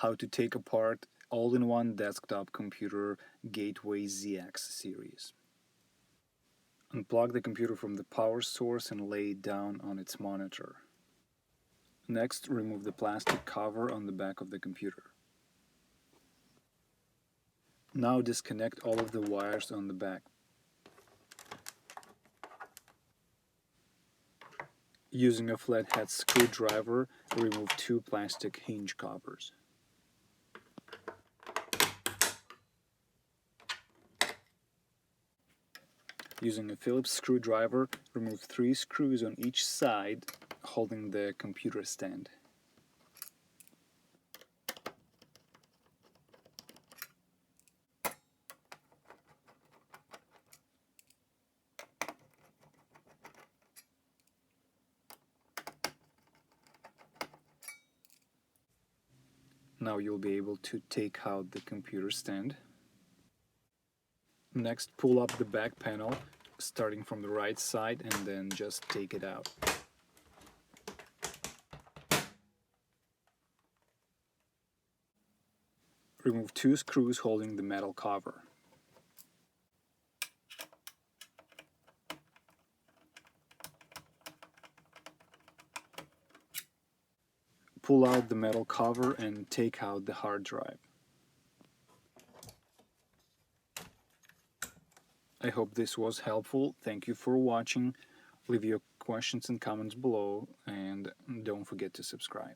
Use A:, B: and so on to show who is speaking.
A: how to take apart all-in-one desktop computer Gateway ZX series. Unplug the computer from the power source and lay it down on its monitor. Next, remove the plastic cover on the back of the computer. Now disconnect all of the wires on the back. Using a flathead screwdriver, remove two plastic hinge covers. Using a Phillips screwdriver, remove 3 screws on each side, holding the computer stand. Now you'll be able to take out the computer stand. Next, pull up the back panel, starting from the right side, and then just take it out. Remove 2 screws holding the metal cover. Pull out the metal cover and take out the hard drive. I hope this was helpful. Thank you for watching. Leave your questions and comments below, and don't forget to subscribe.